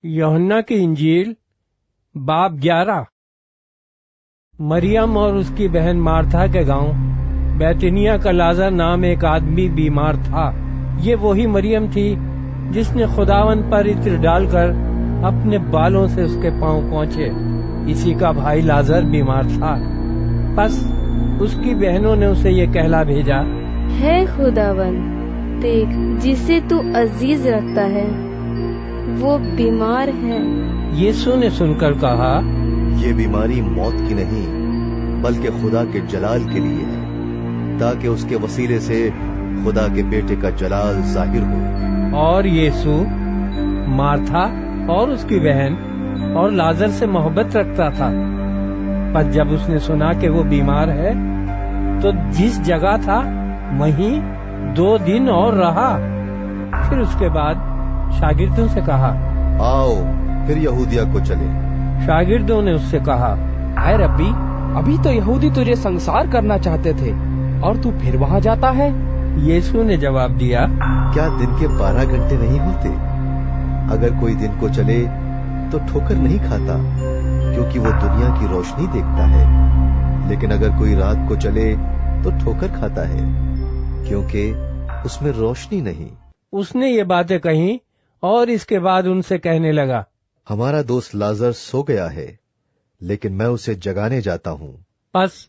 यूहन्ना की इंजील बाब 11। मरियम और उसकी बहन मार्था के गांव बैतनिया का लाजर नाम एक आदमी बीमार था। ये वही मरियम थी जिसने खुदावन पर इत्र डालकर अपने बालों से उसके पांव पोंछे। इसी का भाई लाजर बीमार था। बस उसकी बहनों ने उसे ये कहला भेजा, है खुदावन, देख जिसे तू अजीज रखता है वो बीमार है। यीशु ने सुनकर कहा, ये बीमारी मौत की नहीं बल्कि खुदा के जलाल के लिए है, ताकि उसके वसीले से खुदा के बेटे का जलाल जाहिर हो। और यीशु मार्था और उसकी बहन और लाजर से मोहब्बत रखता था। पर जब उसने सुना कि वो बीमार है तो जिस जगह था वहीं 2 दिन और रहा। फिर उसके बाद शागिर्दों से कहा, आओ फिर यहूदिया को चले। शागिर्दों ने उससे कहा, ऐ रब्बी, अभी तो यहूदी तुझे संसार करना चाहते थे और तू फिर वहाँ जाता है। यीशु ने जवाब दिया, क्या दिन के 12 घंटे नहीं होते? अगर कोई दिन को चले तो ठोकर नहीं खाता, क्योंकि वो दुनिया की रोशनी देखता है। लेकिन अगर कोई रात को चले तो ठोकर खाता है, क्योंकि उसमें रोशनी नहीं। उसने ये बातें कही और इसके बाद उनसे कहने लगा, हमारा दोस्त लाजर सो गया है, लेकिन मैं उसे जगाने जाता हूँ। बस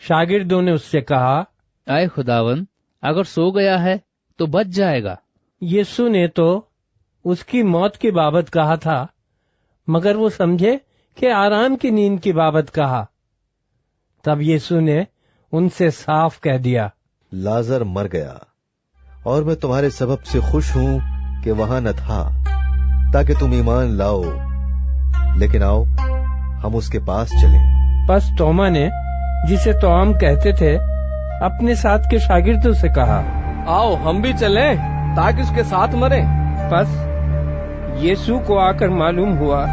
शागिर्दों ने उससे कहा, आए खुदावन, अगर सो गया है तो बच जाएगा। यीशु ने तो उसकी मौत की बाबत कहा था, मगर वो समझे कि आराम की नींद की बाबत कहा। तब यीशु ने उनसे साफ कह दिया, लाजर मर गया और मैं तुम्हारे सबब से खुश हूँ कि वहां न था, ताकि तुम ईमान लाओ। लेकिन आओ हम उसके पास चलें। बस तोमा ने, जिसे तोआम कहते थे, अपने साथ के शागिर्दों से कहा, आओ हम भी चलें ताकि उसके साथ मरें। बस यीशु को आकर मालूम हुआ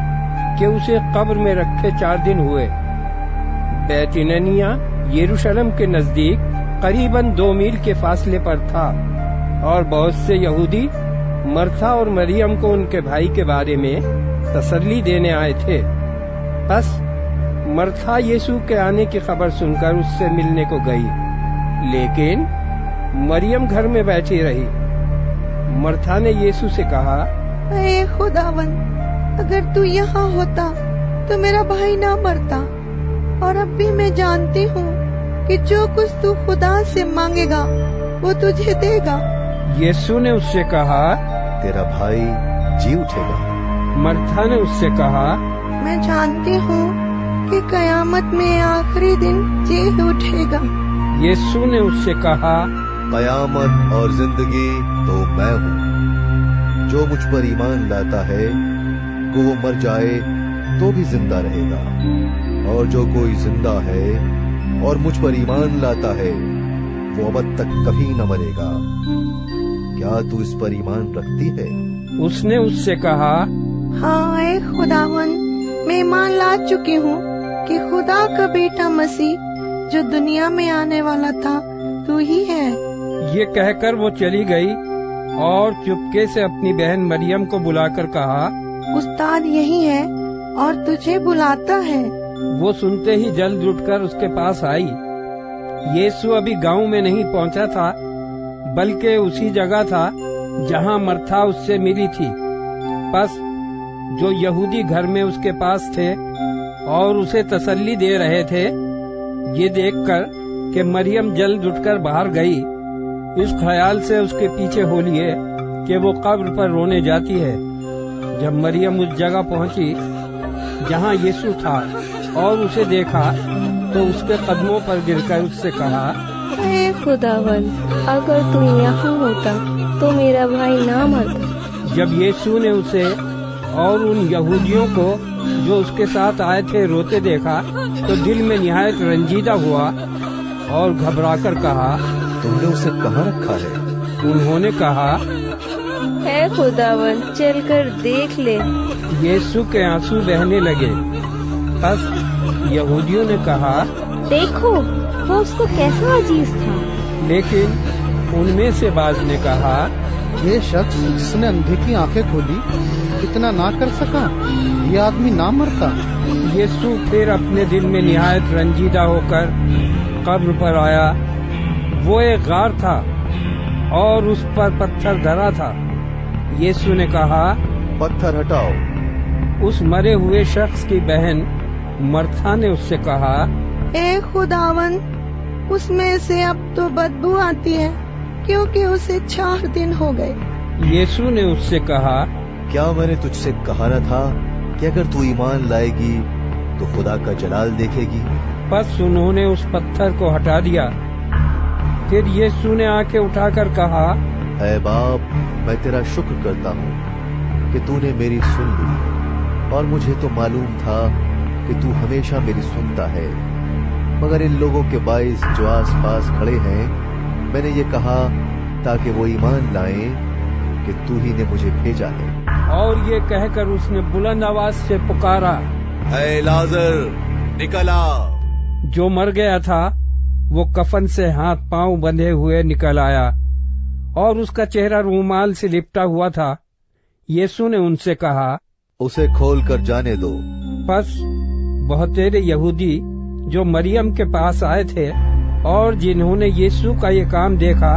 कि उसे कब्र में रखे 4 दिन हुए। बैतनिया यरूशलेम के नजदीक करीबन 2 मील के फासले पर था और बहुत से यहूदी मर्था और मरियम को उनके भाई के बारे में तसल्ली देने आए थे। बस मर्था यीशु के आने की खबर सुनकर उससे मिलने को गई, लेकिन मरियम घर में बैठी रही। मर्था ने यीशु से कहा, ऐ खुदावन, अगर तू यहाँ होता तो मेरा भाई ना मरता। और अब भी मैं जानती हूँ कि जो कुछ तू खुदा से मांगेगा वो तुझे देगा। यीशु ने उससे कहा, तेरा भाई जी उठेगा। मर्था ने उससे कहा, मैं जानती हूँ कि कयामत में आखिरी दिन जी उठेगा। यीशु ने उससे कहा, कयामत और जिंदगी तो मैं हूँ। जो मुझ पर ईमान लाता है को वो मर जाए तो भी जिंदा रहेगा, और जो कोई जिंदा है और मुझ पर ईमान लाता है वो अब तक कभी न मरेगा। क्या तू इस पर ईमान रखती है? उसने उससे कहा, हाँ ऐ खुदावन, मैं ईमान ला चुकी हूँ कि खुदा का बेटा मसीह जो दुनिया में आने वाला था तू ही है। ये कहकर वो चली गई और चुपके से अपनी बहन मरियम को बुलाकर कहा, उस्ताद यही है और तुझे बुलाता है। वो सुनते ही जल्द उठकर उसके पास आई। यीशु अभी गांव में नहीं पहुंचा था, बल्कि उसी जगह था जहां मर्था उससे मिली थी। बस जो यहूदी घर में उसके पास थे और उसे तसल्ली दे रहे थे, ये देखकर कि मरियम जल्द उठकर बाहर गई, इस ख्याल से उसके पीछे हो लिए कि वो कब्र पर रोने जाती है। जब मरियम उस जगह पहुंची जहां यीशु था और उसे देखा तो उसके कदमों पर गिरकर उससे कहा, हे खुदावन, अगर तू यहाँ होता तो मेरा भाई ना मरता। जब यीशु ने उसे और उन यहूदियों को जो उसके साथ आए थे रोते देखा तो दिल में निहायत रंजीदा हुआ और घबराकर कहा, तुमने उसे कहाँ रखा है? उन्होंने कहा, हे खुदावन, चलकर देख ले। यीशु के आंसू बहने लगे। बस यहूदियों ने कहा, देखो वो उसको कैसा अजीज था। लेकिन उनमें से बाज ने कहा, ये शख्स जिसने अंधे की आंखें खोली, इतना ना कर सका, ये आदमी ना मरता। यीशु फिर अपने दिल में निहायत रंजीदा होकर कब्र पर आया। वो एक गार था और उस पर पत्थर धरा था। यीशु ने कहा, पत्थर हटाओ। उस मरे हुए शख्स की बहन मर्था ने उससे कहा, ए खुदावन, उसमें से अब तो बदबू आती है, क्योंकि उसे 4 दिन हो गए। यीशु ने उससे कहा, क्या मैंने तुझसे कहा न था कि अगर तू ईमान लाएगी तो खुदा का जलाल देखेगी। बस उन्होंने उस पत्थर को हटा दिया। फिर यीशु ने आंखें उठाकर कहा, ऐ बाप, मैं तेरा शुक्र करता हूँ कि तूने मेरी सुन ली, और मुझे तो मालूम था कि तू हमेशा मेरी सुनता है, मगर इन लोगों के बाइस जो आस पास खड़े हैं, मैंने ये कहा ताकि वो ईमान लाएं कि तू ही ने मुझे भेजा है। और ये कहकर उसने बुलंद आवाज से पुकारा, ऐ लाजर, निकल आ। जो मर गया था वो कफन से हाथ पांव बंधे हुए निकल आया और उसका चेहरा रूमाल से लिपटा हुआ था। यीशु ने उनसे कहा, उसे खोल कर जाने दो। बस बहुतेरे यहूदी जो मरियम के पास आए थे और जिन्होंने यीशु का ये काम देखा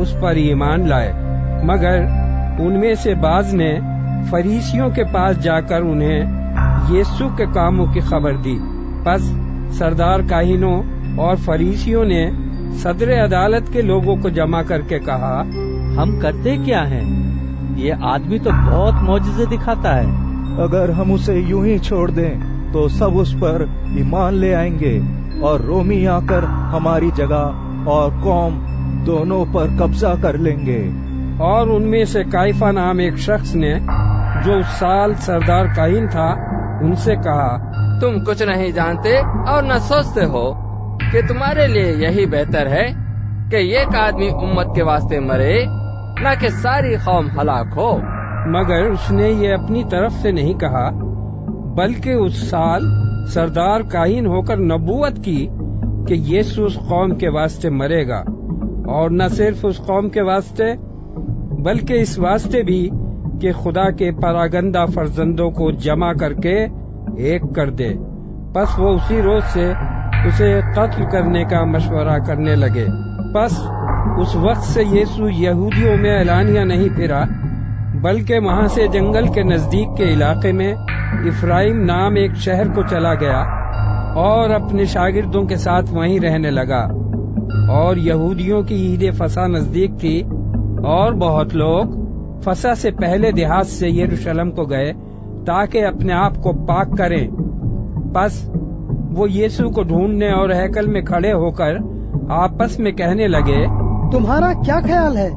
उस पर ईमान लाए, मगर उनमें से बाज ने फरीसियों के पास जाकर उन्हें यीशु के कामों की खबर दी। बस सरदार काहिनों और फरीसियों ने सदर अदालत के लोगों को जमा करके कहा, हम करते क्या हैं? ये आदमी तो बहुत मौजज़े दिखाता है। अगर हम उसे यूं ही छोड़ दें तो सब उस पर ईमान ले आएंगे, और रोमी आकर हमारी जगह और कौम दोनों पर कब्जा कर लेंगे। और उनमें से काइफा नाम एक शख्स ने, जो उस साल सरदार काहिन था, उनसे कहा, तुम कुछ नहीं जानते और न सोचते हो कि तुम्हारे लिए यही बेहतर है कि एक आदमी उम्मत के वास्ते मरे, न कि सारी कौम हलाक हो। मगर उसने ये अपनी तरफ से नहीं कहा, बल्कि उस साल सरदार काहिन होकर नबूवत की कि यीशु उस कौम के वास्ते मरेगा, और न सिर्फ उस कौम के वास्ते बल्कि इस वास्ते भी कि खुदा के परागंदा फर्जंदों को जमा करके एक कर दे। बस वो उसी रोज से उसे कत्ल करने का मशवरा करने लगे। बस उस वक्त से यीशु यहूदियों में एलानिया नहीं फिरा, बल्कि वहां से जंगल के नजदीक के इलाके में इफ्राइम नाम एक शहर को चला गया और अपने शागिर्दों के साथ वहीं रहने लगा। और यहूदियों की ईद फसा नजदीक थी और बहुत लोग फसा से पहले देहात से यरूशलेम को गए ताकि अपने आप को पाक करें। बस वो यीशु को ढूंढने और हैकल में खड़े होकर आपस में कहने लगे, तुम्हारा क्या ख्याल है,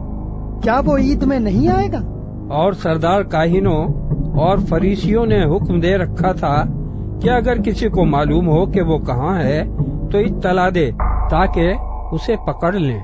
क्या वो ईद में नहीं आएगा? और सरदार काहिनों और फरीसियों ने हुक्म दे रखा था कि अगर किसी को मालूम हो कि वो कहाँ है तो इत्तला दे ताकि उसे पकड़ लें।